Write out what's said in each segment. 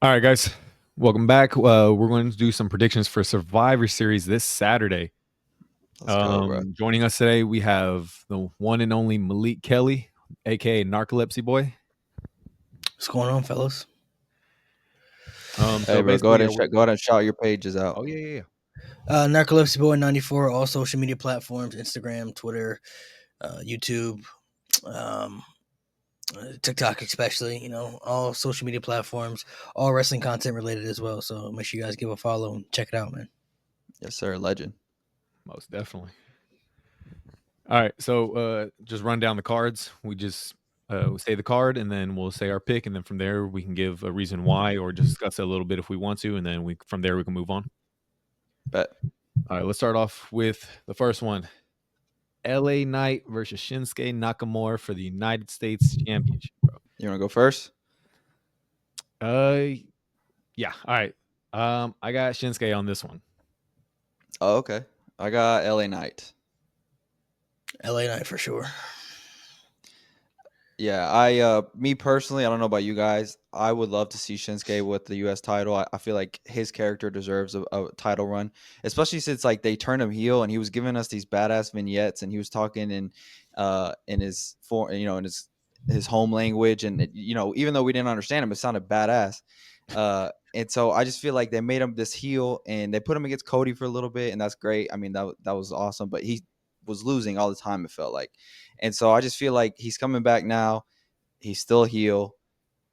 All right, guys, welcome back. We're going to do some predictions for Survivor Series this Saturday. Let's go, bro. Joining us today, we have the one and only Malik Kelly, aka Narcolepsy Boy. What's going on, fellas? So Hey, bro, basically, go ahead and shout your pages out. oh yeah. NarcolepsyBoy94, all social media platforms: Instagram, Twitter, YouTube, um, TikTok, especially. All social media platforms, all wrestling content related as well. So make sure you guys give a follow and check it out, man. Yes, sir. Legend. Most definitely. All right, so just run down the cards. We just say the card, and then we'll say our pick, and then from there we can give a reason why, or discuss it a little bit if we want to, and then from there we can move on. Bet. All right, let's start off with the first one. LA Knight versus Shinsuke Nakamura for the United States Championship, bro. You want to go first? Yeah. All right. I got Shinsuke on this one. Oh, okay. I got LA Knight. LA Knight for sure. Yeah, me personally, I don't know about you guys. I would love to see Shinsuke with the U.S. title. I feel like his character deserves a title run, especially since like they turned him heel and he was giving us these badass vignettes and he was talking in his in his home language and even though we didn't understand him, it sounded badass. And so I just feel like they made him this heel and they put him against Cody for a little bit, and that's great. I mean that was awesome, but he was losing all the time, it felt like. And so I just feel like he's coming back now. He's still heel.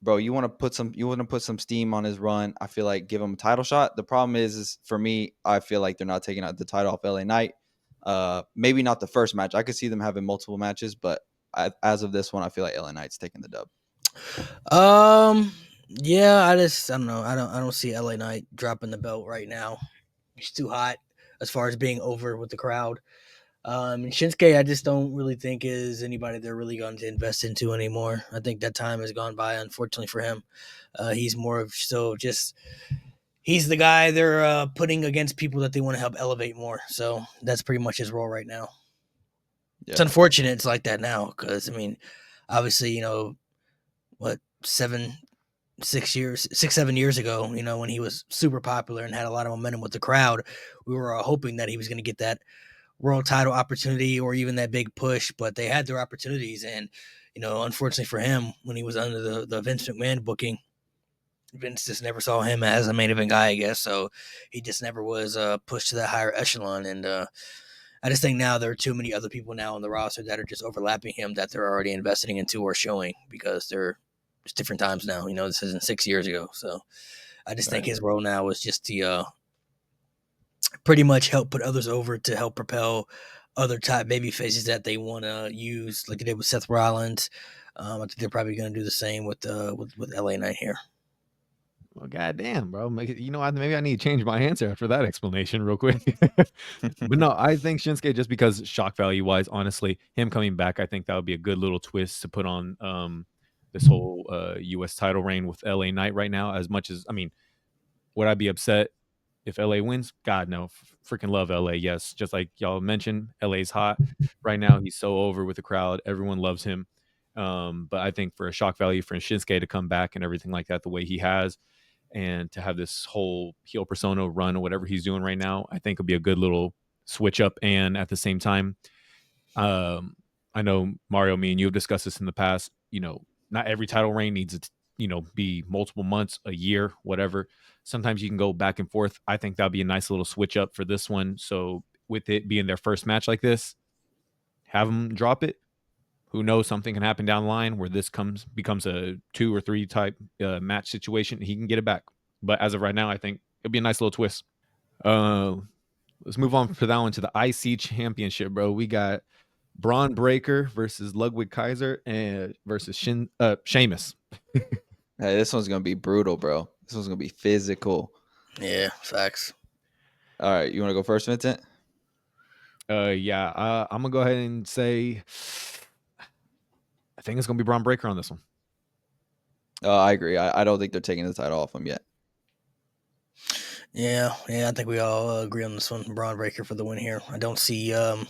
Bro, you want to put some steam on his run. I feel like give him a title shot. The problem is for me, I feel like they're not taking out the title off LA Knight. Maybe not the first match. I could see them having multiple matches, but as of this one, I feel like LA Knight's taking the dub. Yeah, I don't know. I don't see LA Knight dropping the belt right now. He's too hot as far as being over with the crowd. And Shinsuke, I just don't really think is anybody they're really going to invest into anymore. I think that time has gone by, unfortunately for him. He's more of he's the guy they're putting against people that they want to help elevate more. So that's pretty much his role right now. Yeah. It's unfortunate it's like that now because, I mean, obviously, what, 7, 7 years ago, when he was super popular and had a lot of momentum with the crowd, we were hoping that he was going to get that world title opportunity or even that big push, but they had their opportunities. And, unfortunately for him, when he was under the Vince McMahon booking, Vince just never saw him as a main event guy, I guess. So he just never was pushed to that higher echelon. And I just think now there are too many other people now on the roster that are just overlapping him that they're already investing into or showing because it's different times now. This isn't 6 years ago. So I just think his role now is just to pretty much help put others over to help propel other type baby faces that they want to use, like they did with Seth Rollins. I think they're probably going to do the same with LA Knight here. Well, goddamn, bro. Maybe I need to change my answer after that explanation real quick. But no, I think Shinsuke, just because shock value wise, honestly, him coming back, I think that would be a good little twist to put on this whole U.S. title reign with LA Knight right now. As much as, I mean, would I be upset if LA wins? God, no. Freaking love LA. Yes. Just like y'all mentioned, LA's hot right now. He's so over with the crowd. Everyone loves him. But I think for a shock value for Shinsuke to come back and everything like that, the way he has, and to have this whole heel persona run or whatever he's doing right now, I think would be a good little switch up. And at the same time, I know Mario, me and you have discussed this in the past. Not every title reign needs to, be multiple months, a year, whatever. Sometimes you can go back and forth. I think that'd be a nice little switch up for this one. So with it being their first match like this, have them drop it. Who knows? Something can happen down the line where this becomes a 2 or 3 type match situation. He can get it back. But as of right now, I think it'd be a nice little twist. Let's move on for that one to the IC Championship, bro. We got Braun Breaker versus Ludwig Kaiser and versus Sheamus. Hey, this one's gonna be brutal, bro. This one's gonna be physical. Yeah, facts. All right, you want to go first, Vincent? Yeah. I'm gonna go ahead and say I think it's gonna be Braun Breaker on this one. I agree. I don't think they're taking the title off him yet. Yeah, I think we all agree on this one. Braun Breaker for the win here. I don't see them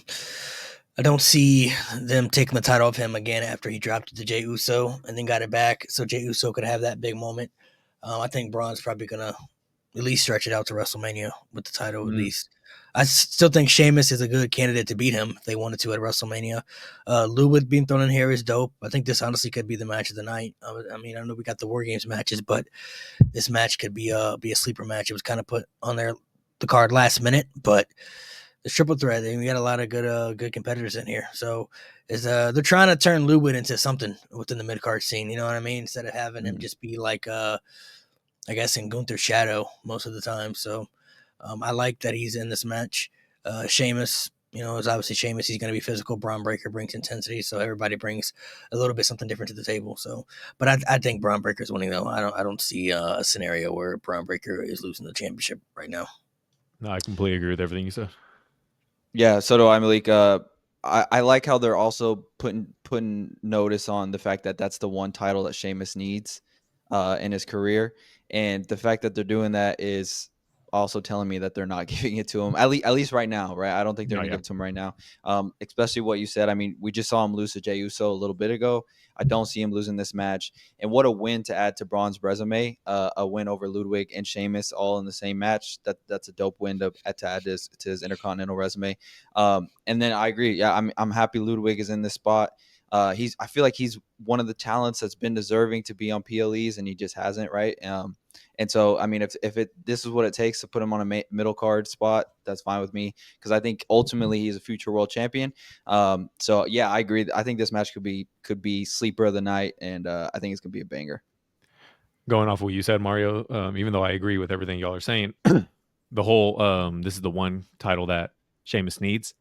taking the title off him again after he dropped it to Jey Uso and then got it back, so Jey Uso could have that big moment. I think Braun's probably gonna at least stretch it out to WrestleMania with the title. At Mm. least, I still think Sheamus is a good candidate to beat him if they wanted to at WrestleMania. Ludwig being thrown in here is dope. I think this honestly could be the match of the night. I mean, I know we got the War Games matches, but this match could be a sleeper match. It was kind of put on the card last minute, but the triple threat. We got a lot of good competitors in here. So they're trying to turn Ludwig into something within the mid card scene. You know what I mean? Instead of having him just be like I guess in Gunther's shadow most of the time. So I like that he's in this match. Sheamus, is obviously Sheamus. He's going to be physical. Braun Breaker brings intensity, so everybody brings a little bit something different to the table. So, but I think Braun Breaker's winning though. I don't see a scenario where Braun Breaker is losing the championship right now. No, I completely agree with everything you said. Yeah, so do I, Malik. I like how they're also putting notice on the fact that that's the one title that Sheamus needs in his career, and the fact that they're doing that is also telling me that they're not giving it to him at least right now, right? I don't think they're No, gonna yeah. give it to him right now. Especially what you said. I mean, we just saw him lose to Jey Uso a little bit ago. I don't see him losing this match. And what a win to add to Braun's resume. A win over Ludwig and Sheamus all in the same match. That's a dope win to add this to his Intercontinental resume. And then I agree. Yeah, I'm happy Ludwig is in this spot. I feel like he's one of the talents that's been deserving to be on PLEs, and he just hasn't, right? And so, I mean, if this is what it takes to put him on a middle card spot, that's fine with me, because I think ultimately he's a future world champion. So yeah, I agree. I think this match could be sleeper of the night, and I think it's gonna be a banger. Going off what you said, Mario, even though I agree with everything y'all are saying, the whole this is the one title that Sheamus needs.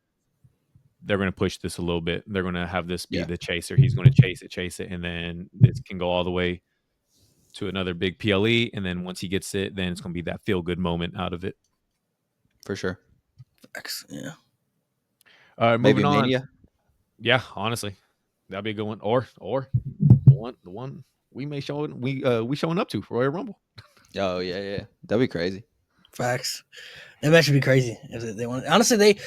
They're going to push this a little bit. They're going to have this be Yeah, the chaser. He's going to chase it, and then this can go all the way to another big PLE. And then once he gets it, then it's going to be that feel good moment out of it. for sure. Yeah. Moving Maybe on. Mania. Yeah, honestly, that'd be a good one. Or the one we showing up to for Royal Rumble. Oh yeah, that'd be crazy. Facts. That match would be crazy if they want. Honestly,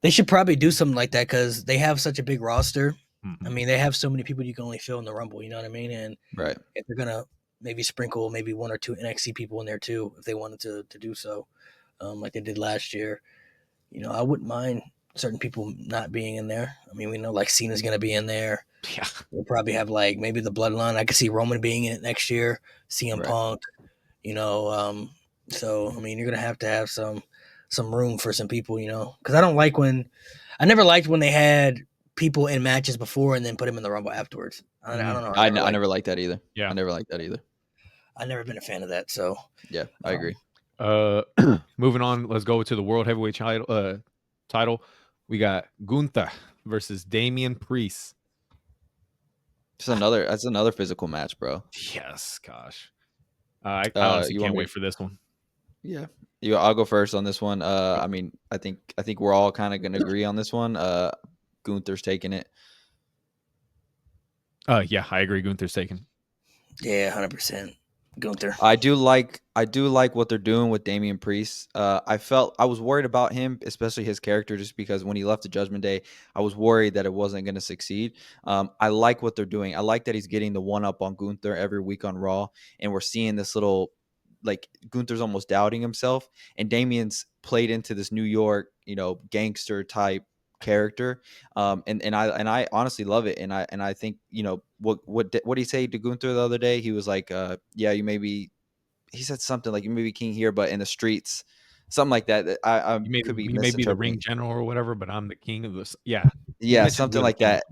they should probably do something like that because they have such a big roster. Mm-hmm. I mean, they have so many people you can only fill in the Rumble. You know what I mean? And Right. if they're gonna maybe sprinkle maybe one or two NXT people in there too, if they wanted to do so, like they did last year, I wouldn't mind certain people not being in there. I mean, we know like Cena's gonna be in there. Yeah, We'll probably have like maybe the Bloodline. I could see Roman being in it next year. CM Right. Punk. So I mean, you're gonna have to have some room for some people, because I never liked when they had people in matches before and then put them in the Rumble afterwards. I don't know. I never liked that either. yeah. I never liked that either. I've never been a fan of that. So Yeah, I agree. Moving on, let's go to the World Heavyweight title. We got Gunther versus Damian Priest. That's another physical match, bro. Yes, gosh. I honestly can't wait for this one. Yeah. I'll go first on this one. I mean, I think we're all kind of going to agree on this one. Gunther's taking it. Yeah, I agree. Gunther's taking. Yeah, 100%. Gunther. I do like what they're doing with Damian Priest. I was worried about him, especially his character, just because when he left the Judgment Day, I was worried that it wasn't going to succeed. I like what they're doing. I like that he's getting the one up on Gunther every week on Raw, and we're seeing this little, like, Gunther's almost doubting himself, and Damian's played into this New York, gangster type character, and I honestly love it, and I think what did he say to Gunther the other day? He was like, yeah, he said something like, you may be king here, but in the streets, something like that. I could be You may be the ring misinterpreting. general or whatever, but I'm the king of this. Yeah, Yeah, something like that.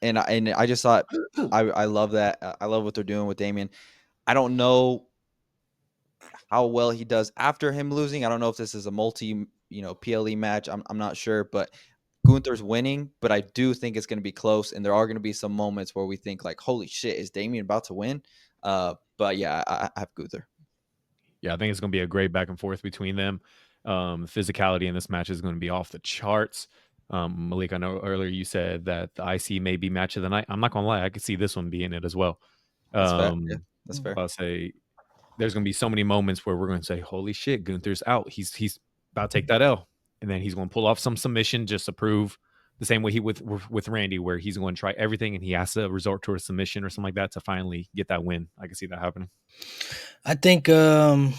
And I just thought, I love that. I love what they're doing with Damian. I don't know how well he does after him losing. I don't know if this is a multi, PLE match. I'm not sure, but Gunther's winning, but I do think it's going to be close, and there are going to be some moments where we think like, holy shit, is Damian about to win? But yeah, I have Gunther. Yeah, I think it's going to be a great back and forth between them. Physicality in this match is going to be off the charts. Malik, I know earlier you said that the IC may be match of the night. I'm not going to lie, I could see this one being it as well. That's fair. Yeah, that's fair. I'll say there's going to be so many moments where we're going to say, holy shit, Gunther's out. He's about to take that L. And then he's going to pull off some submission just to prove the same way he with Randy, where he's going to try everything and he has to resort to a submission or something like that to finally get that win. I can see that happening. I think I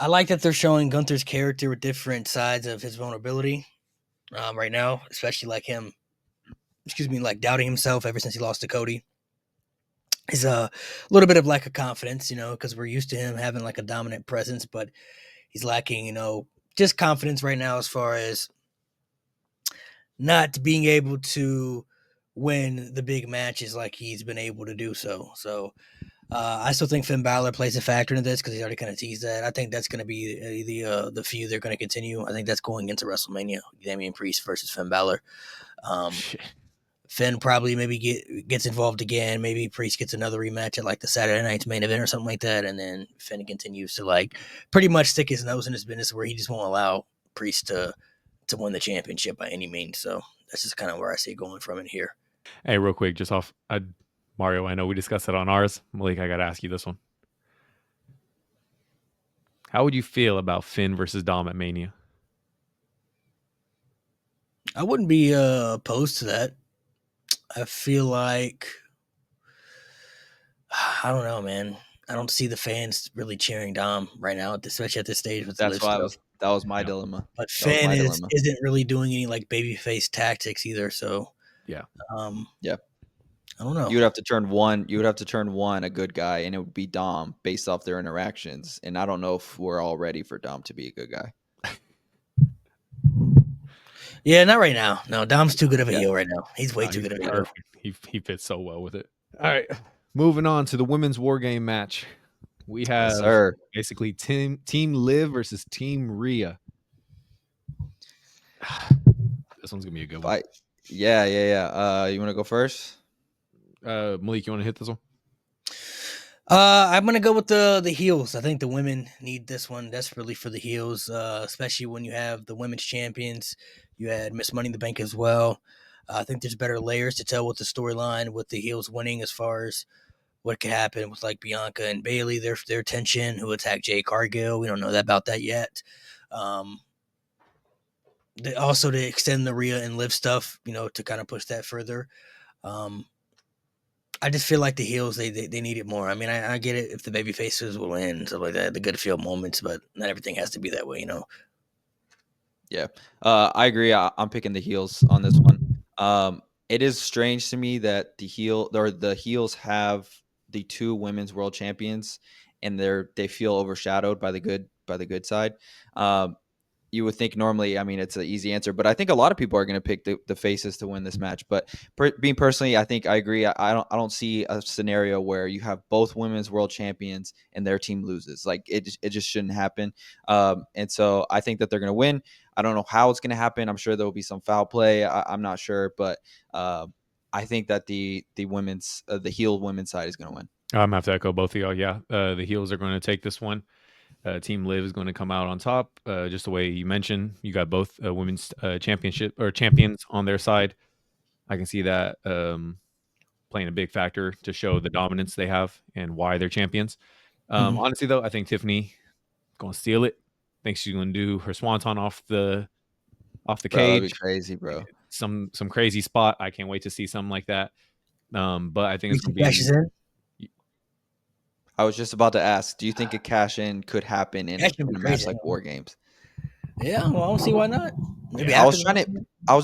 like that they're showing Gunther's character with different sides of his vulnerability right now, especially like him, like doubting himself ever since he lost to Cody. Is a little bit of lack of confidence, because we're used to him having like a dominant presence, but he's lacking, just confidence right now as far as not being able to win the big matches like he's been able to do so. So I still think Finn Balor plays a factor in this because he's already kind of teased that. I think that's going to be the feud they're going to continue. I think that's going into WrestleMania. Damian Priest versus Finn Balor. Finn probably maybe gets involved again. Maybe Priest gets another rematch at like the Saturday night's main event or something like that, and then Finn continues to like pretty much stick his nose in his business where he just won't allow Priest to win the championship by any means. So that's just kind of where I see it going from in here. Hey, real quick, just off Mario, I know we discussed it on ours. Malik, I got to ask you this one. How would you feel about Finn versus Dom at Mania? I wouldn't be opposed to that. I feel like, I don't know, man. I don't see the fans really cheering Dom right now, especially at this stage with the That's why that was my dilemma. But Finn isn't really doing any like babyface tactics either. So yeah, yeah. I don't know. You would have to turn one a good guy, and it would be Dom based off their interactions. And I don't know if we're all ready for Dom to be a good guy. Yeah, not right now. No, Dom's too good of a heel right now. He's way too good of a heel. He fits so well with it. All right, moving on to the women's war game match. We have basically Team Liv versus Team Rhea. This one's gonna be a good one. Yeah. You want to go first? Malik, you want to hit this one? I'm gonna go with the heels. I think the women need this one desperately for the heels, especially when you have the women's champions. You had Miss Money in the Bank as well. I think there's better layers to tell with the storyline with the heels winning as far as what could happen with like Bianca and Bailey, their tension, who attacked Jade Cargill. We don't know about that yet. Also to extend the Rhea and Liv stuff, to kind of push that further. I just feel like the heels, they need it more. I mean, I get it if the baby faces will win and stuff like that, the good feel moments, but not everything has to be that way, Yeah, I agree. I'm picking the heels on this one. It is strange to me that the heels have the two women's world champions, and they feel overshadowed by the good side. You would think normally, I mean, it's an easy answer, but I think a lot of people are going to pick the faces to win this match. But being personally, I think I agree. I don't see a scenario where you have both women's world champions and their team loses. Like it just shouldn't happen. And so I think that they're going to win. I don't know how it's going to happen. I'm sure there will be some foul play. I'm not sure, but I think that the heel women's side is going to win. I'm gonna have to echo both of y'all. Yeah, the heels are going to take this one. Team Liv is going to come out on top. Just the way you mentioned, you got both women's championship or champions on their side. I can see that playing a big factor to show the dominance they have and why they're champions. Honestly, though, I think Tiffany going to steal it. I think she's going to do her swanton off the cage. That'd be crazy, bro. Some crazy spot. I can't wait to see something like that. But I think it's going to be. I was just about to ask, do you think a cash-in could happen in a match like War Games? Yeah, well, I don't see why not. Maybe I was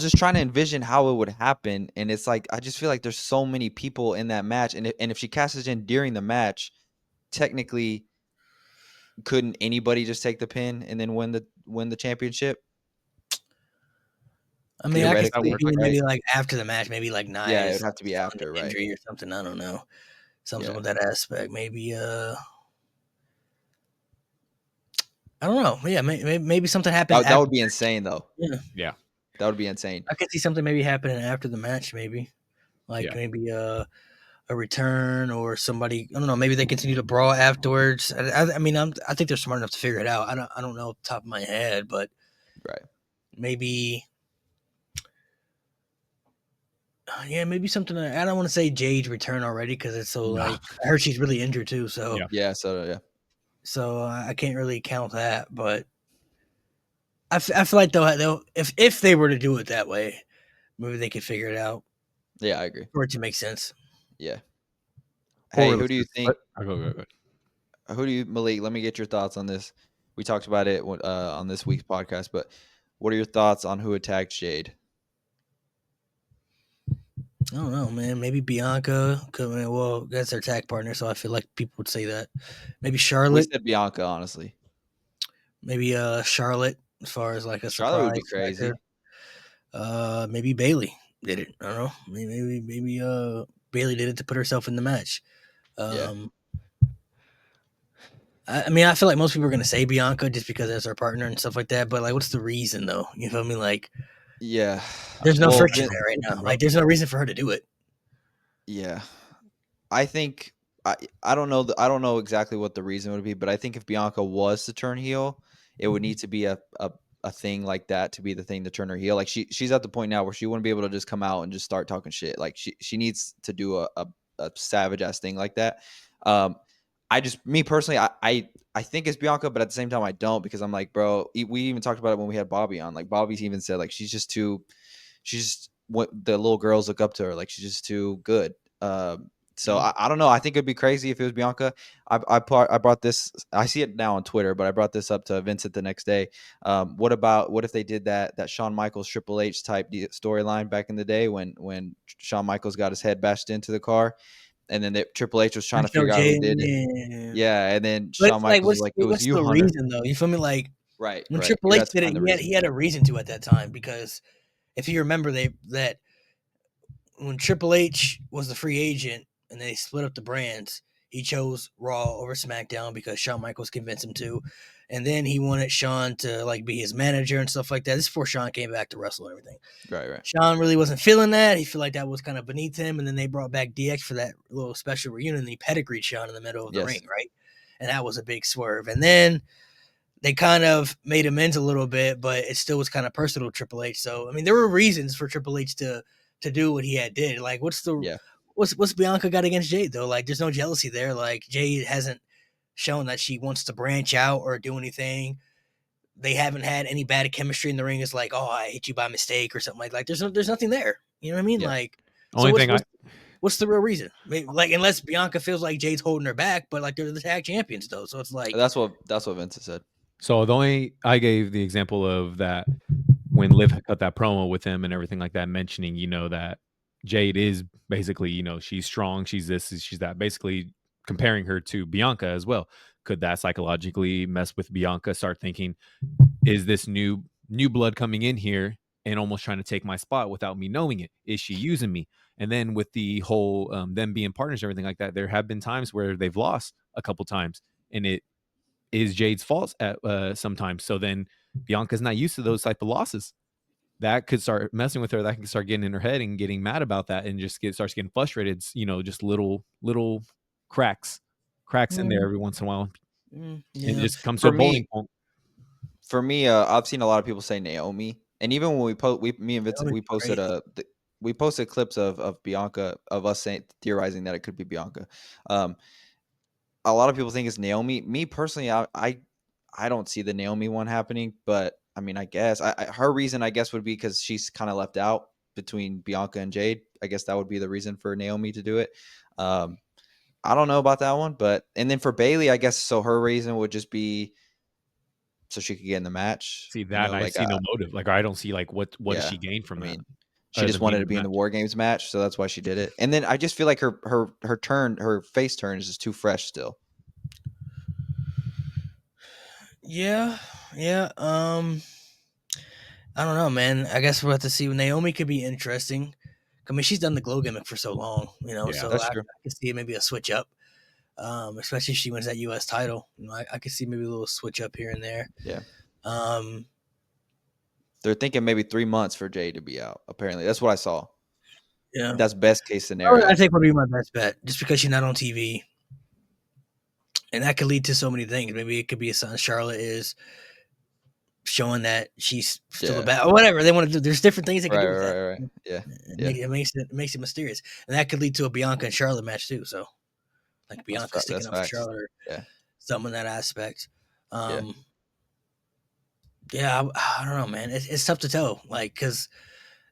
just trying to envision how it would happen, and it's like I just feel like there's so many people in that match, and if she cashes in during the match, technically, couldn't anybody just take the pin and then win the championship? I mean, I could maybe like after the match, maybe like Nia. Yeah, it would have to be after, right? Injury or something. I don't know. Something with that aspect. Maybe I don't know. Yeah, maybe something happened. That would be insane, though. Yeah, that would be insane. I could see something maybe happening after the match. Maybe maybe a return or somebody. I don't know. Maybe they continue to brawl afterwards. I mean, I think they're smart enough to figure it out. I don't know off the top of my head, but maybe. Yeah, maybe something. I don't want to say Jade's return already because it's so like I heard she's really injured too. So so I can't really count that, but I feel like they'll if they were to do it that way, maybe they could figure it out Yeah, I agree. for it to make sense. Yeah. Or Hey, who do you think? go. Who do you, Malik? Let me get your thoughts on this. We talked about it on this week's podcast, but what are your thoughts on who attacked Jade? I don't know, man. Maybe Bianca. Well, that's their tag partner, so I feel like people would say that. Maybe We Charlotte. said Bianca, honestly. Maybe Charlotte, as far as like a Charlotte would be surprise crazy. factor. Maybe Bailey did it. I don't know. Maybe Bailey did it to put herself in the match. Yeah. I mean, I feel like most people are gonna say Bianca just because that's her partner and stuff like that. But like, what's the reason though? You feel me? Like, Yeah. there's no Well, friction there right now. Like, there's no reason for her to do it. yeah. I think I don't know I don't know exactly what the reason would be, but I think if Bianca was to turn heel, it would need to be a thing like that to be the thing to turn her heel. Like she's at the point now where she wouldn't be able to just come out and just start talking shit. Like she needs to do a savage ass thing like that. I just me personally I think it's Bianca, but at the same time I don't, because I'm like, bro, we even talked about it when we had Bobby on. Like Bobby even said like she's just what the little girls look up to her. Like she's just too good. So I don't know. I think it'd be crazy if it was Bianca. I brought this. I see it now on Twitter, but I brought this up to Vincent the next day. What if they did that Shawn Michaels Triple H type storyline back in the day when Shawn Michaels got his head bashed into the car, and then Triple H was trying to No figure out who Jay, did it. yeah. Yeah, and then But Shawn it's like, Michaels was like, "It was what's you, the Hunter." reason though? You feel me? Like Right, when right. Triple You H have to did it, find the reason. he had a reason to at that time, because if you remember, that when Triple H was the free agent and they split up the brands, he chose Raw over SmackDown because Shawn Michaels convinced him to. And then he wanted Shawn to like be his manager and stuff like that. This is before Shawn came back to wrestle and everything. Right, right. Shawn really wasn't feeling that. He felt like that was kind of beneath him. And then they brought back DX for that little special reunion. And he pedigreed Shawn in the middle of the Yes. ring, right? And that was a big swerve. And then they kind of made amends a little bit, but it still was kind of personal to Triple H. So I mean, there were reasons for Triple H to do what he had did. Like, what's Bianca got against Jade though? Like, there's no jealousy there. Like, Jade hasn't shown that she wants to branch out or do anything. They haven't had any bad chemistry in the ring. It's like, oh, I hit you by mistake or something like. There's nothing there. You know what I mean? Yeah. Like, Only so thing what's the real reason? Maybe, like, unless Bianca feels like Jade's holding her back, but like they're the tag champions though, so it's like That's what Vincent said. So I gave the example of that when Liv cut that promo with him and everything like that, mentioning, that Jade is basically, she's strong, she's this, she's that, basically comparing her to Bianca as well. Could that psychologically mess with Bianca? Start thinking, is this new blood coming in here and almost trying to take my spot without me knowing it? Is she using me? And then with the whole them being partners and everything like that, there have been times where they've lost a couple times, and it is Jade's fault at sometimes. So then Bianca's not used to those type of losses. That could start messing with her. That can start getting in her head and getting mad about that, and just starts getting frustrated. Just little cracks in there every once in a while, and it just comes to For a boiling me, point. I've seen a lot of people say Naomi, and even when me and Vincent, we posted clips of Bianca, of us theorizing that it could be Bianca. A lot of people think it's Naomi. Me personally, I don't see the Naomi one happening, but I mean, I guess her reason, I guess, would be because she's kind of left out between Bianca and Jade. I guess that would be the reason for Naomi to do it. I don't know about that one, and then for Bailey, I guess, so her reason would just be so she could get in the match. See that, I see no motive. Like, I don't see, like, what does Yeah, she gain from I that? mean, she Other just than being wanted to in be the in the match. War Games match, so that's why she did it. And then I just feel like her face turn is just too fresh still. Yeah. I don't know, man. I guess we'll have to see. Naomi could be interesting. I mean, she's done the glow gimmick for so long, Yeah, so that's I true. could see maybe a switch up. Especially if she wins that U.S. title. I could see maybe a little switch up here and there. Yeah. Um, They're thinking maybe 3 months for Jay to be out. Apparently, that's what I saw. yeah, That's best case scenario. I think would be my best bet, just because she's not on TV, and that could lead to so many things. Maybe it could be a sign Charlotte is showing that she's still a bad, or whatever they want to do. There's different things they can do with that. Right. Yeah. It makes it mysterious, and that could lead to a Bianca and Charlotte match too. So, like Bianca sticking That's up for facts. Charlotte, or Yeah. something in that aspect. Yeah. Yeah, I don't know, man. It's tough to tell, like, because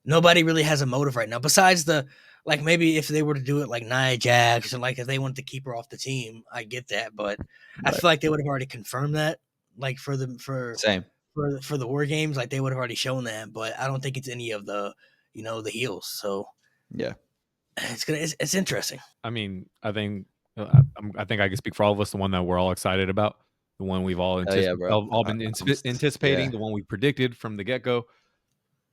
nobody really has a motive right now besides like maybe if they were to do it like Nia Jax and like if they wanted to keep her off the team, I get that, but I Right. feel like they would have already confirmed that, like Same. for the war games, like they would have already shown that, but I don't think it's any of the the heels. So Yeah. it's interesting. I mean, I think I can speak for all of us. The one that we're all excited about, the one we've all Oh yeah, bro. all been Yeah. anticipating, the one we predicted from the get go.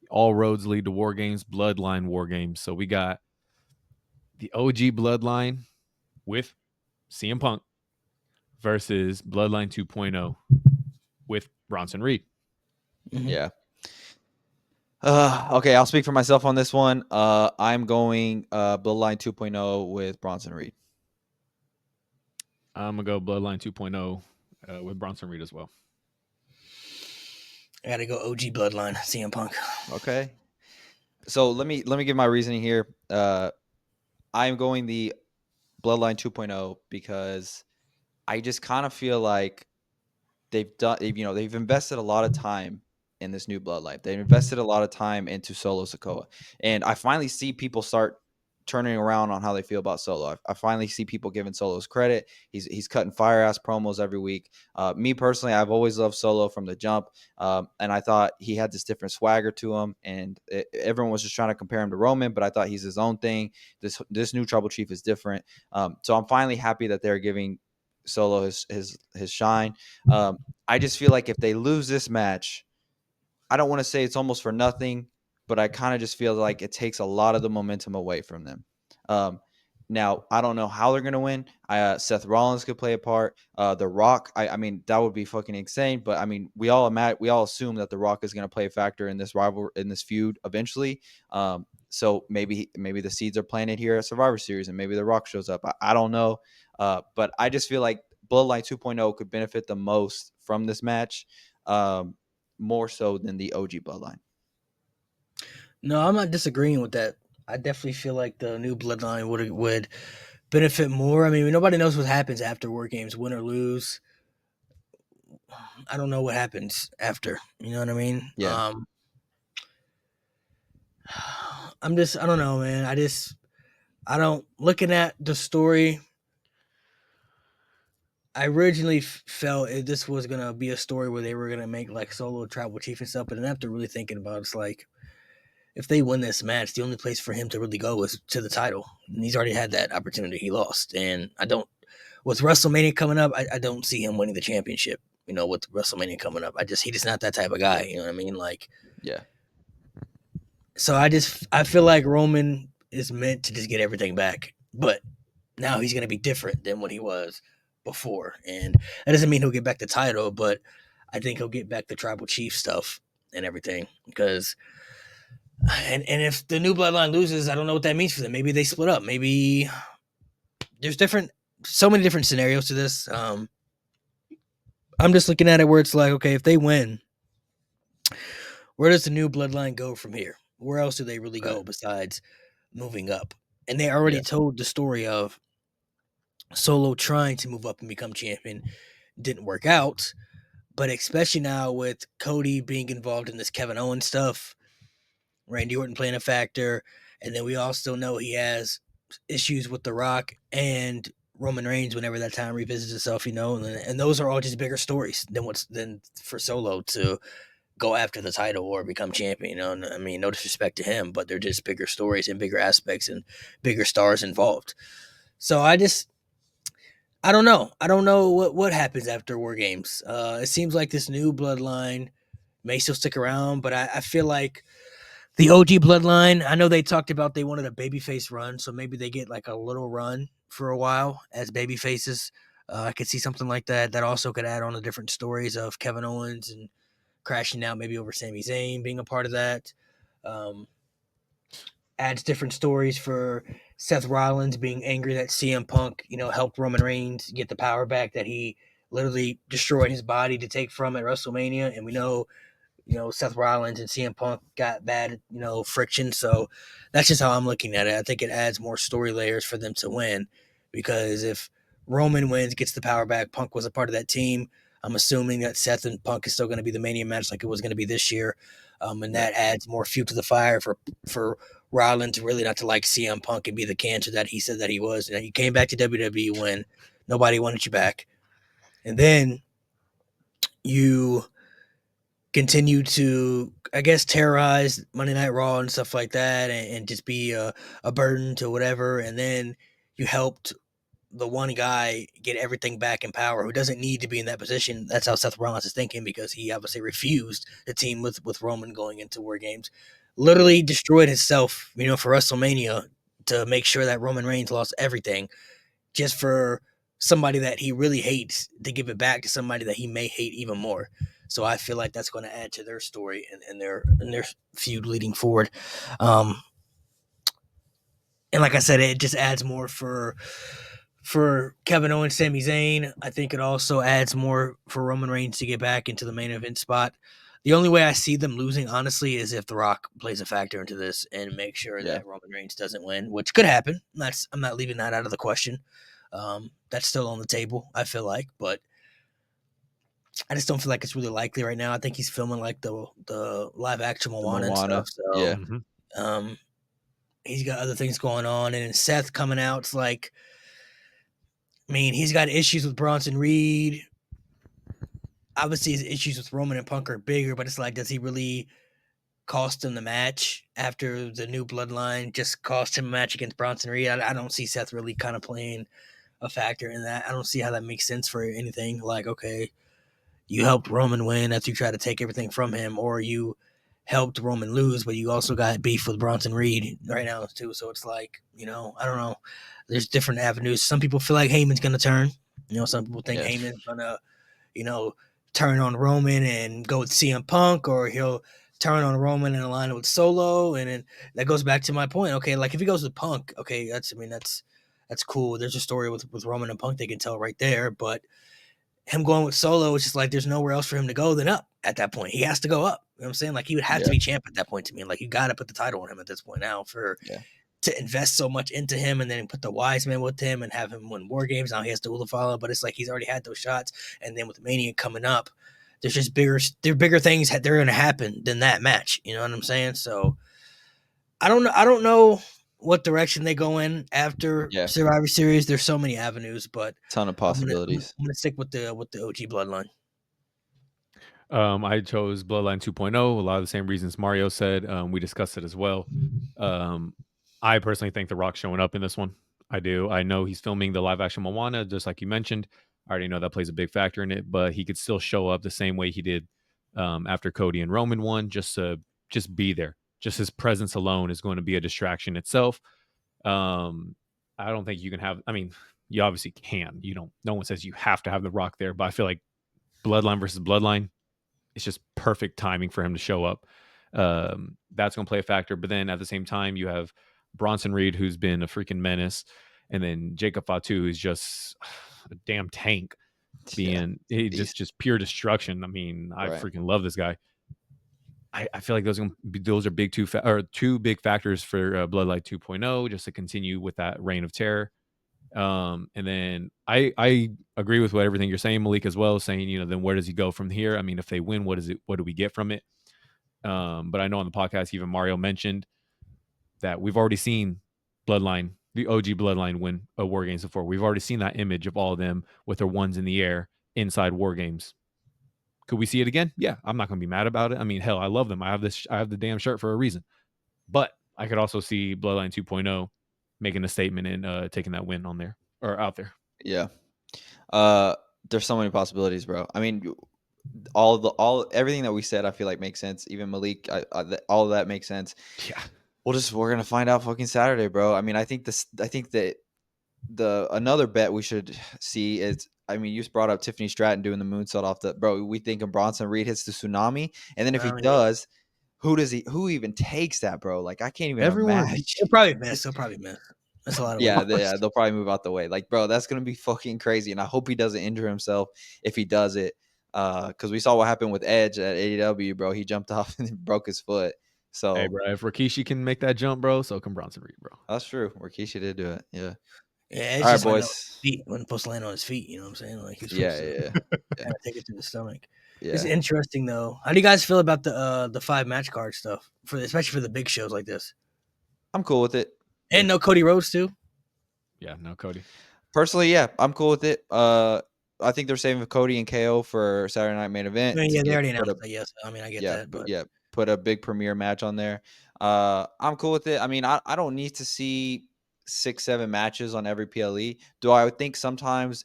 All roads lead to War Games, Bloodline War Games. So we got the OG Bloodline with CM Punk versus Bloodline 2.0 with Bronson Reed. Mhm. Yeah. Okay, I'll speak for myself on this one. I'm going Bloodline 2.0 with Bronson Reed. I'm gonna go Bloodline 2.0 with Bronson Reed as well. I gotta go OG Bloodline, CM Punk. Okay. So let me give my reasoning here. I'm going the Bloodline 2.0 because I just kind of feel like they've invested a lot of time in this new bloodline. They've invested a lot of time into Solo Sikoa, and I finally see people start turning around on how they feel about Solo. I finally see people giving Solo's credit. He's cutting fire ass promos every week. Me personally, I've always loved Solo from the jump, and I thought he had this different swagger to him. And everyone was just trying to compare him to Roman, but I thought he's his own thing. This new Tribal Chief is different. So I'm finally happy that they're giving Solo his shine. I just feel like if they lose this match, I don't want to say it's almost for nothing, but I kind of just feel like it takes a lot of the momentum away from them. Um, Now, I don't know how they're going to win. Seth Rollins could play a part. The Rock, I mean, that would be fucking insane. But I mean, we all assume that The Rock is going to play a factor in this in this feud eventually. So maybe the seeds are planted here at Survivor Series, and maybe The Rock shows up. I don't know, but I just feel like Bloodline 2.0 could benefit the most from this match. More so than the OG Bloodline. No, I'm not disagreeing with that. I definitely feel like the new Bloodline would benefit more. I mean, nobody knows what happens after War Games, win or lose. I don't know what happens after. You know what I mean? Yeah. I don't know, man. I don't, looking at the story, I originally felt this was going to be a story where they were going to make like Solo Tribal Chief and stuff, but then after really thinking about it, it's like, if they win this match, the only place for him to really go is to the title. And he's already had that opportunity. He lost. And with WrestleMania coming up, I don't see him winning the championship, with WrestleMania coming up. He's just not that type of guy. You know what I mean? Like, Yeah. so I feel like Roman is meant to just get everything back, but now he's going to be different than what he was before. And that doesn't mean he'll get back the title, but I think he'll get back the tribal chief stuff and everything because, and if the new bloodline loses, I don't know what that means for them. Maybe they split up. Maybe there's so many different scenarios to this. I'm just looking at it where it's like, okay, if they win, where does the new bloodline go from here? Where else do they really go besides moving up? And they already told the story of Solo trying to move up and become champion. Didn't work out. But especially now with Cody being involved in this Kevin Owens stuff, Randy Orton playing a factor, and then we all still know he has issues with The Rock and Roman Reigns whenever that time revisits itself, and those are all just bigger stories than for Solo to go after the title or become champion. I mean, no disrespect to him, but they're just bigger stories and bigger aspects and bigger stars involved. So I don't know. I don't know what happens after War Games. It seems like this new bloodline may still stick around, but I feel like the OG bloodline, I know they talked about they wanted a babyface run, so maybe they get like a little run for a while as babyfaces. I could see something like that. That also could add on to different stories of Kevin Owens and crashing out maybe over Sami Zayn being a part of that. Adds different stories for Seth Rollins being angry that CM Punk, helped Roman Reigns get the power back that he literally destroyed his body to take from at WrestleMania. And we know, Seth Rollins and CM Punk got bad, friction. So that's just how I'm looking at it. I think it adds more story layers for them to win because if Roman wins, gets the power back, Punk was a part of that team, I'm assuming that Seth and Punk is still going to be the Mania match like it was going to be this year, and that adds more fuel to the fire for Rollins really not to like CM Punk and be the cancer that he said that he was. And he came back to WWE when nobody wanted you back, and then you continue to, I guess, terrorize Monday Night Raw and stuff like that, and just be a burden to whatever. And then you helped the one guy get everything back in power who doesn't need to be in that position. That's how Seth Rollins is thinking, because he obviously refused to team with Roman going into War Games. Literally destroyed himself, for WrestleMania to make sure that Roman Reigns lost everything just for somebody that he really hates to give it back to somebody that he may hate even more. So I feel like that's going to add to their story and their feud leading forward. And like I said, it just adds more for Kevin Owens, Sami Zayn. I think it also adds more for Roman Reigns to get back into the main event spot. The only way I see them losing, honestly, is if The Rock plays a factor into this and make sure that Roman Reigns doesn't win, which could happen. I'm not leaving that out of the question. That's still on the table, I feel like, but I just don't feel like it's really likely right now. I think he's filming like the live action Moana and stuff. So he's got other things going on, and Seth coming out, it's like, he's got issues with Bronson Reed. Obviously, his issues with Roman and Punk are bigger, but it's like, does he really cost him the match after the new bloodline just cost him a match against Bronson Reed? I don't see Seth really kind of playing a factor in that. I don't see how that makes sense for anything. Like, okay, you helped Roman win after you tried to take everything from him, or you helped Roman lose, but you also got beef with Bronson Reed right now too. So it's like, I don't know. There's different avenues. Some people feel like Heyman's gonna turn. Some people think Heyman's gonna, turn on Roman and go with CM Punk, or he'll turn on Roman and align with Solo. And then that goes back to my point. Okay, like if he goes with Punk, okay, that's cool. There's a story with Roman and Punk they can tell right there. But him going with Solo, it's just like there's nowhere else for him to go than up at that point. He has to go up. You know what I'm saying? Like he would have to be champ at that point to me. Like you got to put the title on him at this point now to invest so much into him, and then put the wise men with him and have him win War Games. Now he has to follow, but it's like he's already had those shots. And then with Mania coming up, there's just bigger things that they're going to happen than that match. You know what I'm saying? So I don't know what direction they go in after Survivor Series. There's so many avenues, but ton of possibilities. I'm gonna stick with the OG bloodline. I chose Bloodline 2.0. A lot of the same reasons Mario said. We discussed it as well. I personally think The Rock's showing up in this one. I do. I know he's filming the live action Moana, just like you mentioned. I already know that plays a big factor in it, but he could still show up the same way he did after Cody and Roman won, just to be there. Just his presence alone is going to be a distraction itself. I don't think you can have. You obviously can. No one says you have to have The Rock there, but I feel like Bloodline versus Bloodline, it's just perfect timing for him to show up. That's going to play a factor. But then at the same time, you have Bronson Reed, who's been a freaking menace, and then Jacob Fatu, who's just a damn tank, just pure destruction. I freaking love this guy. I feel like those are two big factors for Bloodline 2.0, just to continue with that reign of terror. And then I agree with everything you're saying, Malik, as well, saying, then where does he go from here? If they win, what do we get from it? But I know on the podcast, even Mario mentioned that we've already seen Bloodline, the OG Bloodline, win a War Games before. We've already seen that image of all of them with their ones in the air inside War Games. Could we see it again? Yeah, I'm not going to be mad about it. Hell, I love them. I have the damn shirt for a reason. But I could also see Bloodline 2.0 making a statement and taking that win on there or out there. Yeah. There's so many possibilities, bro. Everything that we said, I feel like makes sense. Even Malik, all of that makes sense. Yeah. We're gonna find out fucking Saturday, bro. I think that another bet we should see is, you just brought up Tiffany Stratton doing the moonsault off the, bro. We thinking Bronson Reed hits the tsunami, and then if he does, who even takes that, bro? Like I can't even imagine. He'll probably miss. That's a lot of they'll probably move out the way. Like, bro, that's gonna be fucking crazy, and I hope he doesn't injure himself if he does it. Because we saw what happened with Edge at AEW, bro. He jumped off and broke his foot. So, hey, bro, if Rikishi can make that jump, bro, so can Bronson Reed, bro. That's true. Rikishi did do it. Yeah. Yeah, it's All right, just landing on his boys. feet. Wasn't supposed to land on his feet. You know what I'm saying? Like he's Yeah, supposed to yeah, yeah, kind of take it to the stomach. It's yeah. interesting though. How do you guys feel about the 5 match card stuff for especially for the big shows like this? I'm cool with it. And no Cody Rhodes too. Yeah, no Cody. Personally, yeah, I'm cool with it. I think they're saving Cody and KO for Saturday Night Main I Event mean, to yeah, they get already put announced a that. Yes, I mean I get yeah, that, but yeah, put a big premiere match on there. I'm cool with it. I mean, I don't need to see 6, 7 matches on every PLE. Do I think sometimes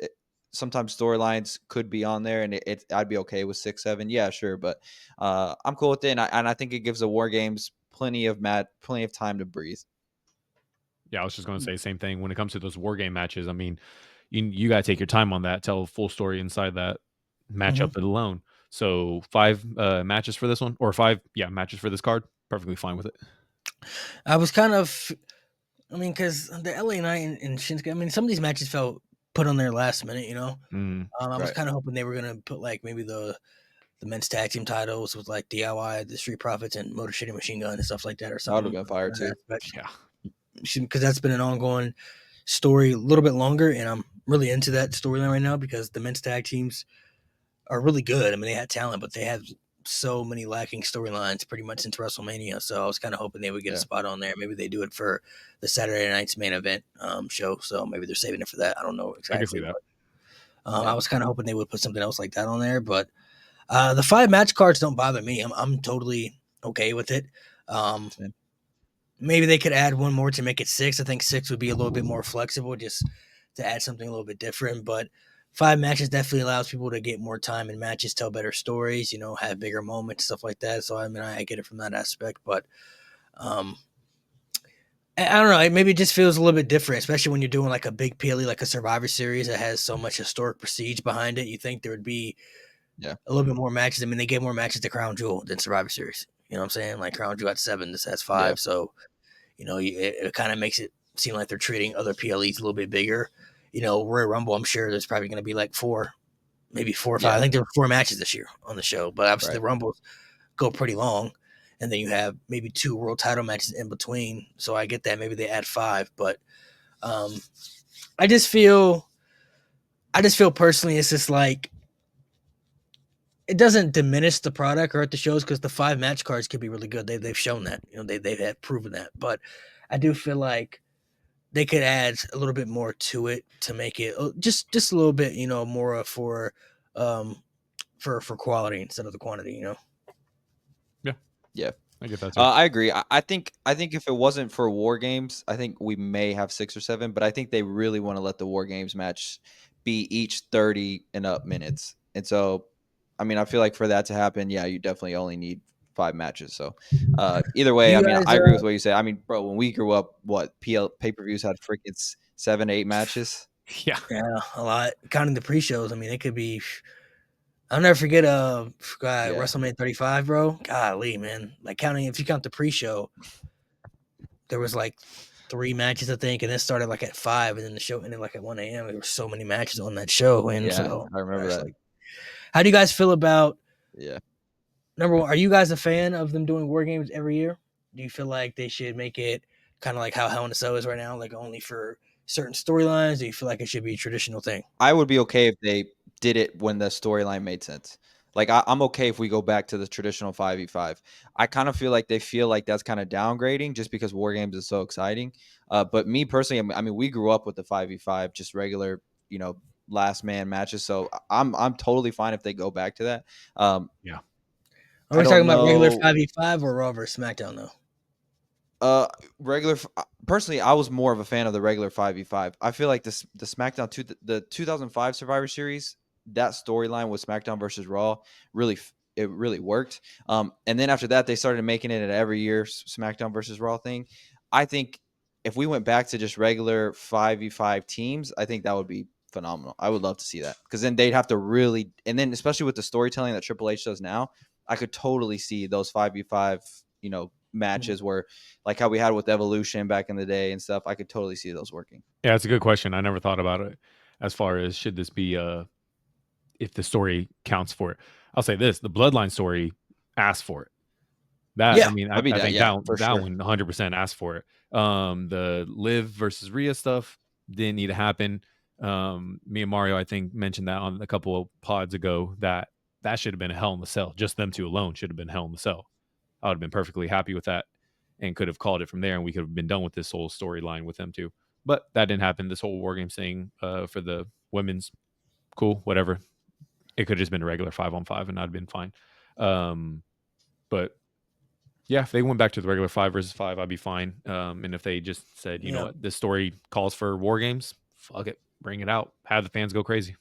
storylines could be on there and I'd be okay with 6, 7. Yeah, sure, but I'm cool with it, and I think it gives the War Games plenty of time to breathe. Yeah, I was just going to say the same thing when it comes to those war game matches. I mean, you got to take your time on that, tell a full story inside that Mhm. matchup alone. So 5 matches for this one, or 5 matches for this card. Perfectly fine with it. I was kind of, I mean, because the LA Knight and Shinsuke, I mean, some of these matches felt put on their last minute. You know, Mm, I was Right. kind of hoping they were gonna put like maybe the men's tag team titles with like DIY, the Street Profits, and Motor City Machine Gun and stuff like that, or That would have something. been fire too. yeah, Because that's been an ongoing story a little bit longer, and I'm really into that storyline right now because the men's tag teams are really good. I mean, they had talent, but they had so many lacking storylines pretty much since WrestleMania. So I was kind of hoping they would get a Yeah. spot on there. Maybe they do it for the Saturday night's main event show. So maybe they're saving it for that. I don't know I can see exactly, that. but Yeah. I was kind of hoping they would put something else like that on there. But the 5 match cards don't bother me. I'm totally okay with it. Same. Maybe they could add one more to make it 6. I think 6 would be a little bit more flexible, just to add something a little bit different. But 5 matches definitely allows people to get more time in matches, tell better stories, you know, have bigger moments, stuff like that. So I mean, I get it from that aspect, but um, I don't know. Maybe it just feels a little bit different, especially when you're doing like a big PLE, like a Survivor Series that has so much historic prestige behind it. You think there would be Yeah. a little bit more matches. I mean, they gave more matches to Crown Jewel than Survivor Series. You know what I'm saying? Like Crown Jewel had 7, this has 5. Yeah. So you know, it kind of makes it seem like they're treating other PLEs a little bit bigger. You know, Royal Rumble, I'm sure there's probably going to be like 4, maybe 4 or 5. I Yeah. think there were 4 matches this year on the show, but obviously Right. the Rumbles go pretty long. And then you have maybe 2 world title matches in between. So I get that. Maybe they add 5. But um, I just feel personally, it's just like, it doesn't diminish the product or at the shows because the 5 match cards could be really good. They've shown that. You know, they have proven that. But I do feel like they could add a little bit more to it to make it just a little bit, you know, more um for quality instead of the quantity, you know. Yeah. I get that too. I agree. I think if it wasn't for War Games, I think we may have 6 or 7, but I think they really want to let the War Games match be each 30 and up minutes. And so, I mean, I feel like for that to happen, yeah, you definitely only need 5 matches. So, either Do way, I you mean, guys I agree with what you say. I mean, bro, when we grew up, what pay-per-views had freaking 7, 8 matches? Yeah, Yeah, a lot. Counting the pre-shows, I mean, it could be, I'll never forget Yeah. WrestleMania 35, bro. Golly, man. Like counting, if you count the pre-show, there was like 3 matches, I think, and it started like at 5, and then the show ended like at 1 a.m. There were so many matches on that show, and Yeah, so I remember gosh, that. like, how do you guys feel about, Yeah. number one, are you guys a fan of them doing war games every year? Do you feel like they should make it kind of like how Hell in a Cell is right now, like only for certain storylines? Do you feel like it should be a traditional thing? I would be okay if they did it when the storyline made sense. Like I'm okay if we go back to the traditional 5v5. I kind of feel like they feel like that's kind of downgrading just because War Games is so exciting. But me personally, I mean, we grew up with the 5v5, just regular, you know, last man matches. So I'm totally fine if they go back to that. yeah. Are I we talking don't about regular know. 5v5 or Raw versus SmackDown though? Personally, I was more of a fan of the regular 5v5. I feel like the SmackDown the 2005 Survivor Series, that storyline with SmackDown versus Raw it really worked. And then after that, they started making it an every year SmackDown versus Raw thing. I think if we went back to just regular 5v5 teams, I think that would be phenomenal. I would love to see that because then they'd have to really, and then especially with the storytelling that Triple H does now, I could totally see those 5v5, you know, matches where like how we had with Evolution back in the day and stuff. I could totally see those working. Yeah, it's a good question. I never thought about it as far as should this be if the story counts for it. I'll say this, the bloodline story asked for it. That I Yeah. mean, That'd be I that, think yeah, that for that sure. one 100% asked for it. The Liv versus Rhea stuff, didn't need to happen. Me and Mario, I think, mentioned that on a couple of pods ago that should have been a Hell in the Cell. Just them two alone should have been Hell in the Cell. I would have been perfectly happy with that and could have called it from there, and we could have been done with this whole storyline with them two. But that didn't happen. This whole War Games thing for the women's, cool, whatever. It could have just been a regular 5-on-5 and I'd have been fine. But yeah, if they went back to the regular 5 versus 5, I'd be fine. And if they just said, you know what, this story calls for War Games, fuck it, bring it out, have the fans go crazy.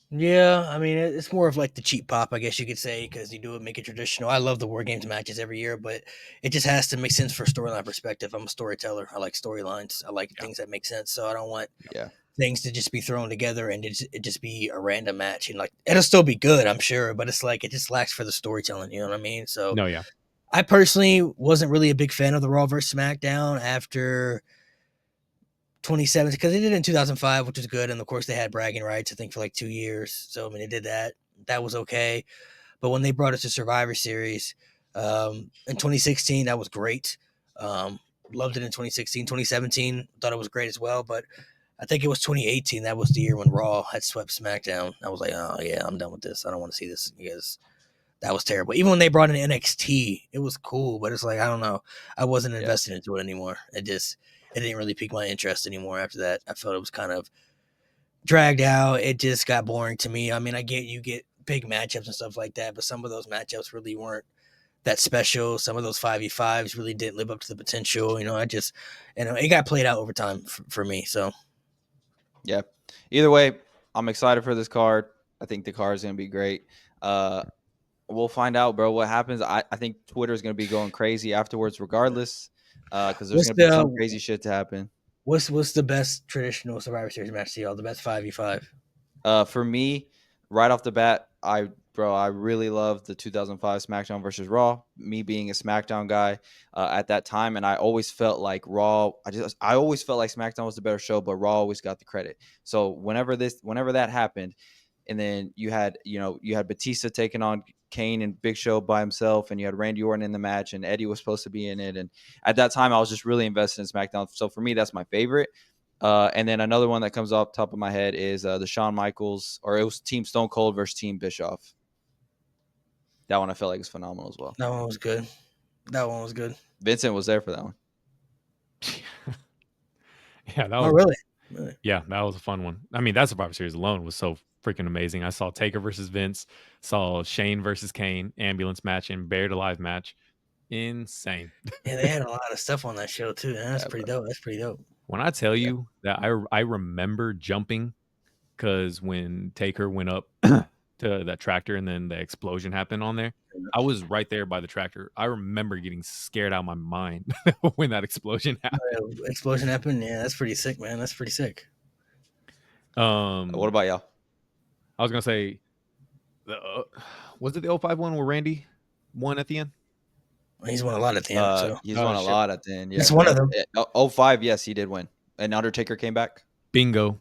Yeah, I mean, it's more of like the cheap pop, I guess you could say, because you do it, make it traditional. I love the War Games matches every year, but it just has to make sense for storyline perspective. I'm a storyteller. I like storylines. I like things that make sense. So I don't want things to just be thrown together and it just be a random match. And like, it'll still be good, I'm sure, but it's like, it just lacks for the storytelling. You know what I mean? So No, yeah. I personally wasn't really a big fan of the Raw versus SmackDown after 2017 because they did it in 2005, which was good, and of course they had bragging rights, I think, for like 2 years. So I mean, they did that was okay. But when they brought us to Survivor Series in 2016, that was great. Loved it in 2016. 2017, thought it was great as well. But I think it was 2018. That was the year when Raw had swept SmackDown. I was like, oh yeah, I'm done with this. I don't want to see this because that was terrible. Even when they brought in NXT, it was cool, but it's like, I don't know, I wasn't invested into it anymore. It didn't really pique my interest anymore after that. I felt it was kind of dragged out. It just got boring to me. I mean, I get you get big matchups and stuff like that, but some of those matchups really weren't that special. Some of those 5v5s really didn't live up to the potential. It got played out over time for me. So, yeah. Either way, I'm excited for this card. I think the card is going to be great. We'll find out, bro, what happens. I think Twitter is going to be going crazy afterwards regardless because there's going to be some crazy shit to happen. What's the best traditional Survivor Series match to y'all? The best 5v5? For me, right off the bat, I really love the 2005 SmackDown versus Raw. Me being a SmackDown guy at that time, and I always felt like Raw. I always felt like SmackDown was the better show, but Raw always got the credit. So whenever that happened, and then you had Batista taking on Kane and Big Show by himself, and you had Randy Orton in the match, and Eddie was supposed to be in it. And at that time, I was just really invested in SmackDown. So for me, that's my favorite. And then another one that comes off the top of my head is the Shawn Michaels, or it was Team Stone Cold versus Team Bischoff. That one I felt like was phenomenal as well. That one was good. Vincent was there for that one. Yeah, that was really? Yeah, that was a fun one. I mean, that Survivor Series alone was so freaking amazing. I saw Taker versus Vince, saw Shane versus Kane, ambulance match, and buried alive match. Insane. Yeah, they had a lot of stuff on that show too. Man. That's pretty dope. When I tell you that I remember jumping because when Taker went up to that tractor and then the explosion happened on there, I was right there by the tractor. I remember getting scared out of my mind when that explosion happened. Yeah, that's pretty sick, man. That's pretty sick. What about y'all? I was gonna say, was it the 05 one where Randy won at the end? He's won a lot at the end. So. He's won a lot at the end. Yeah, that's one of them. 05, yes, he did win. And Undertaker came back. Bingo.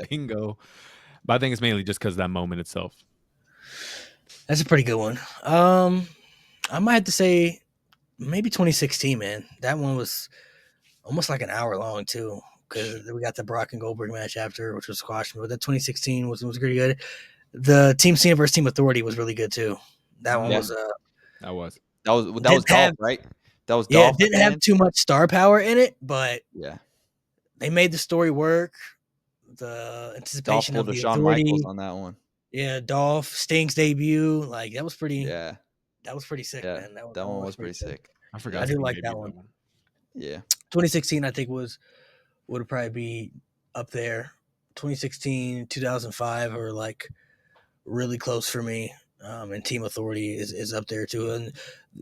Bingo. But I think it's mainly just because of that moment itself. That's a pretty good one. I might have to say maybe 2016, man. That one was almost like an hour long too, because we got the Brock and Goldberg match after, which was squashed. But that 2016 was pretty good. The Team Cena versus Team Authority was really good too. That one was. That was Dolph, right? That was Dolph. Yeah, it didn't have too much star power in it, but they made the story work. The anticipation of the Shawn Michaels on that one. Yeah, Dolph, Sting's debut, like that was pretty. Yeah, that was pretty sick, man. That one was pretty sick. I forgot. I do like that one. Yeah, 2016, I think would probably be up there. 2016, 2005 are like really close for me. And Team Authority is up there too, and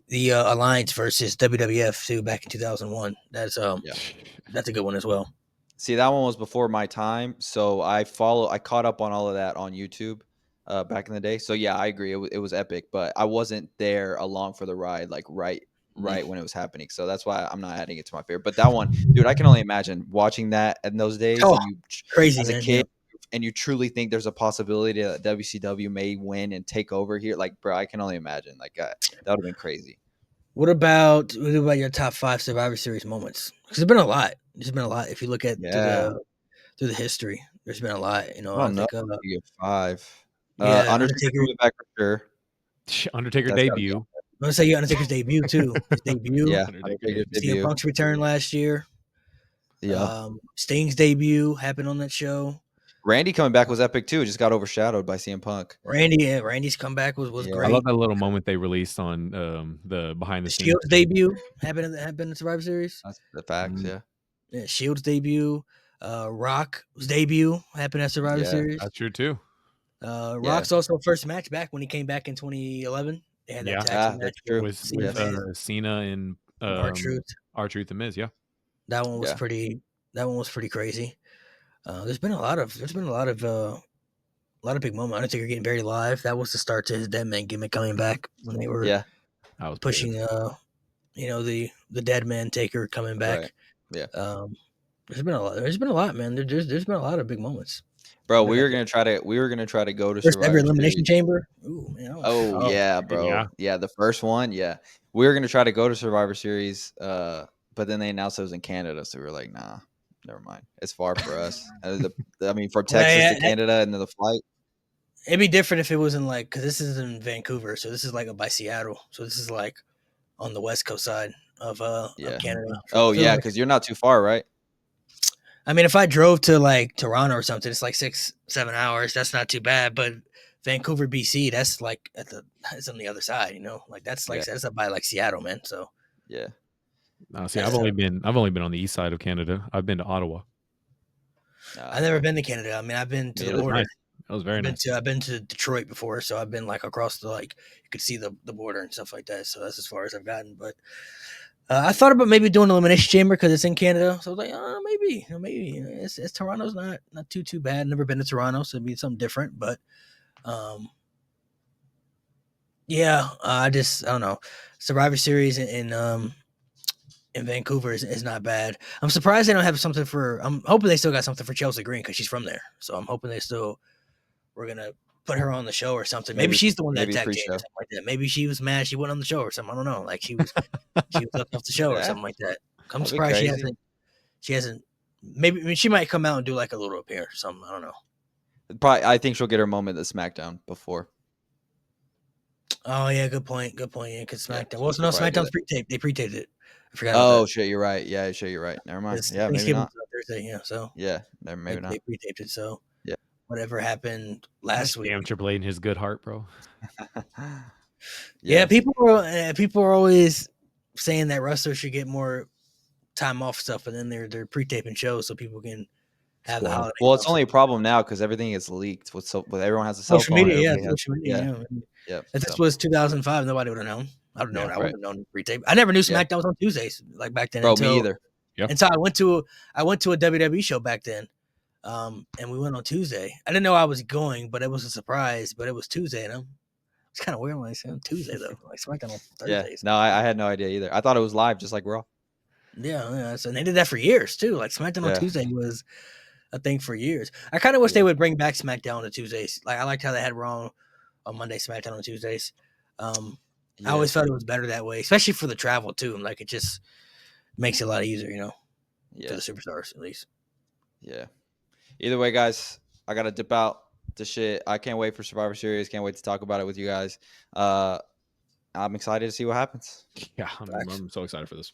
the Alliance versus WWF too back in 2001. That's a good one as well. See, that one was before my time, so I caught up on all of that on YouTube back in the day. So yeah, I agree, it was epic, but I wasn't there along for the ride, like right when it was happening. So that's why I'm not adding it to my favorite. But that one, dude, I can only imagine watching that in those days. Oh, crazy as a man, kid. yeah. And you truly think there's a possibility that WCW may win and take over here? Like, bro, I can only imagine. Like, that would have been crazy. What about your top 5 Survivor Series moments? Because there's been a lot. There's been a lot. If you look at Yeah. through the history, there's been a lot. You know, I I don't know. think You get 5. yeah, Undertaker Undertaker. coming back for sure. Undertaker That's gotta be debut. up there. I'm gonna say Undertaker's debut too. His debut, Yeah, Undertaker Undertaker's debut. CM debut. Punk's return last year. Yeah. Sting's debut happened on that show. Randy coming back was epic too. It just got overshadowed by CM Punk. Randy's comeback was Yeah. I great. love that little moment they released on the behind the The scenes Shield's thing. debut happened in Survivor Series. That's the facts. Mm. Yeah. Yeah, Shield's debut. Rock's debut happened at Survivor Yeah. Series. That's true too. Rock's also first match back when he came back in 2011. They had that Yeah. tag team match That's true. With Cena Yes. Man Cena and and R-Truth. R-Truth and Miz, yeah. That one was Yeah. pretty. That one was pretty crazy. There's been a lot of big moments. Undertaker getting buried alive. That was the start to his Dead Man gimmick coming back when they were Yeah. That was pushing the Dead Man Taker coming back. Right. Yeah. There's been a lot. There's been a lot, man. There's been a lot of big moments. Bro, we were gonna try to go to First ever Survivor Elimination Series. Chamber. Ooh, man, Oh yeah, bro. Yeah. Yeah, the first one. Yeah, we were gonna try to go to Survivor Series, but then they announced it was in Canada, so we were like, nah, never mind. It's far for us. I mean, from Texas to Canada and then the flight. It'd be different if it wasn't like because this is in Vancouver, so this is like by Seattle, so this is like on the west coast side of Canada. Oh So, yeah, because you're not too far, right? I mean, if I drove to like Toronto or something, it's like 6-7 hours. That's not too bad. But Vancouver, BC, that's like it's on the other side. You know, like that's like that's up by like Seattle, man. So yeah. No, see, I've only been on the east side of Canada. I've been to Ottawa. I've never been to Canada. I mean, I've been to the border. Nice. That was very nice. I've been to Detroit before, so I've been like across the you could see the border and stuff like that. So that's as far as I've gotten. But I thought about maybe doing Elimination Chamber because it's in Canada. So I was like, maybe it's Toronto's not too bad. Never been to Toronto, so it'd be something different. But yeah, I don't know. Survivor Series in Vancouver is not bad. I'm surprised they don't have something for. I'm hoping they still got something for Chelsea Green because she's from there. So I'm hoping we're gonna put her on the show or something. Maybe she's the one that tag team or something like that. Maybe she was mad she went on the show or something. I don't know. Like she was left off the show or something like that. I'm surprised she hasn't. Maybe she might come out and do like a little appearance or something. I don't know. Probably, I think she'll get her moment at SmackDown before. Oh yeah, good point. Yeah, because SmackDown. Well, no, SmackDown's pre-taped. They pre-taped it. I forgot. Oh shit, you're right. Yeah, sure, you're right. Never mind. Yeah, maybe not. Thursday, yeah. So yeah, maybe not. They pre-taped it. So yeah, whatever happened last week. Damn Triple H and his good heart, bro. Yeah, people are always saying that wrestlers should get more time off stuff, and then they're pre-taping shows so people can have the holiday. Well, it's only a problem now because everything is leaked. With everyone has a cell social phone. Media, social media. Yeah. If this was 2005, nobody would have known. I would have known. I would have known pre-tape. I never knew SmackDown was on Tuesdays like back then. Bro, me either. Yep. Until I went to a WWE show back then, and we went on Tuesday. I didn't know I was going, but it was a surprise. But it was Tuesday, and it's kind of weird when I say Tuesday though. Like SmackDown on Thursdays. Yeah, no, I had no idea either. I thought it was live, just like Raw. Yeah. So they did that for years too. Like SmackDown on Tuesday was a thing for years. I kind of wish they would bring back SmackDown on Tuesdays. Like I liked how they had Raw on Monday, SmackDown on Tuesdays. I always felt it was better that way, especially for the travel too. Like it just makes it a lot easier, for the superstars at least. Yeah. Either way, guys, I gotta dip out to shit. I can't wait for Survivor Series. Can't wait to talk about it with you guys. I'm excited to see what happens. Yeah, I'm so excited for this.